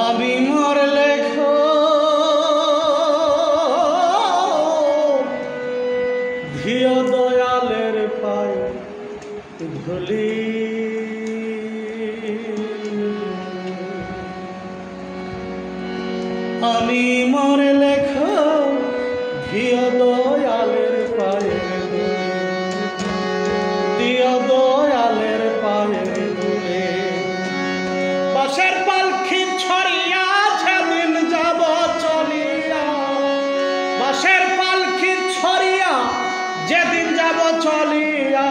আমি মোর লেখ ধিয় দয়ালের পায় ধুলি আমি মোর লেখ ধিয় দয়ালের পায়ে ধিয় দয়ালের পায়ে ধুলি পাশের পালকি ছড়িয়া যেদিন যাব চলিয়া পাশের পালকি ছড়িয়া যেদিন যাব চলিয়া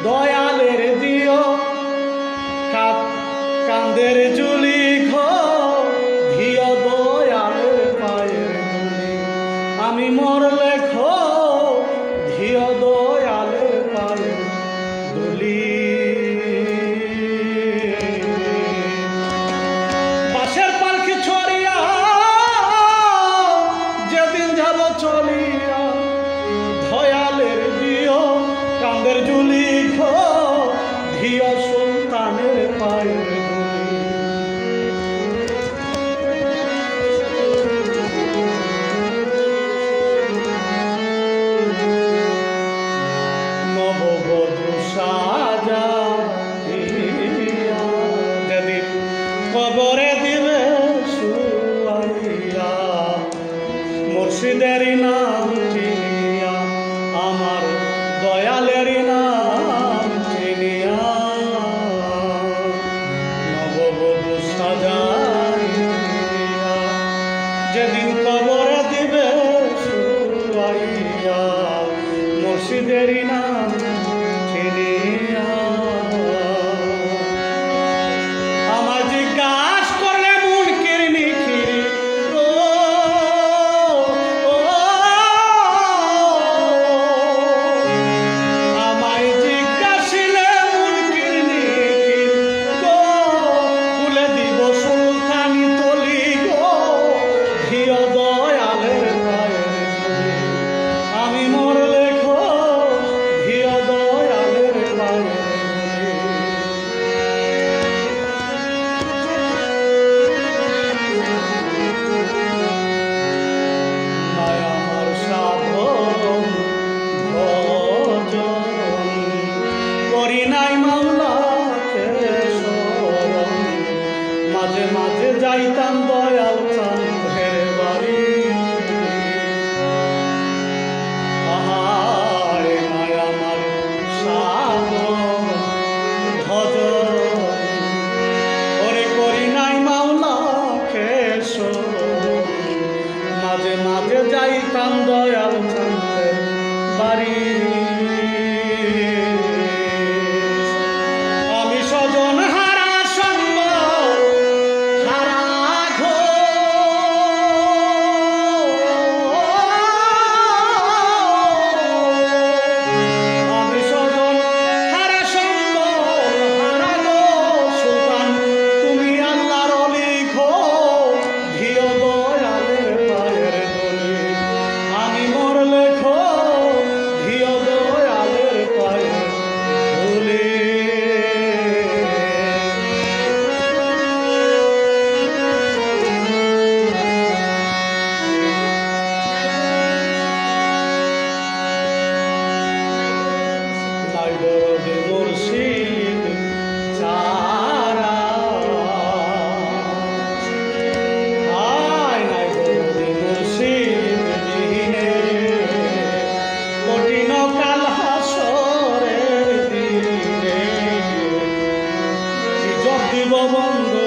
দয়ালের দিও কান্দের জুলি ধিয় দয়ালের পায়ের ধুলি আমি মোর লেখ ধিয় দয়ালের পায়ের ধুলি পাশের পালকি ছড়িয়া যেদিন যাব চলিয়া দয়ালের দিও কান্দের জুলি ধিয় সুলতানের পায়ের কবরে দিবে শুয়াইয়া মুর্শিদের নাম চিনিয়া আমার দয়ালের নাম চিনিয়া নববধূ সাজাইয়া যেদিন কবরে দিবে শুয়াইয়া মুর্শিদের নাম চিনিয়া মাঝে মাঝে যাইতাম দয়াল চাঁদের বাড়ি আহারে মায়া আমার সাধন ভজন ওরে করি নাই মাওলা কেশর মাঝে মাঝে যাইতাম দয়াল চাঁদের বাড়ি মুর্শিদ চারা আয় নাই বলদি মুর্শিদ দিনে কঠিন কাল হাসরের দিনে কি জব দিব বন্ধ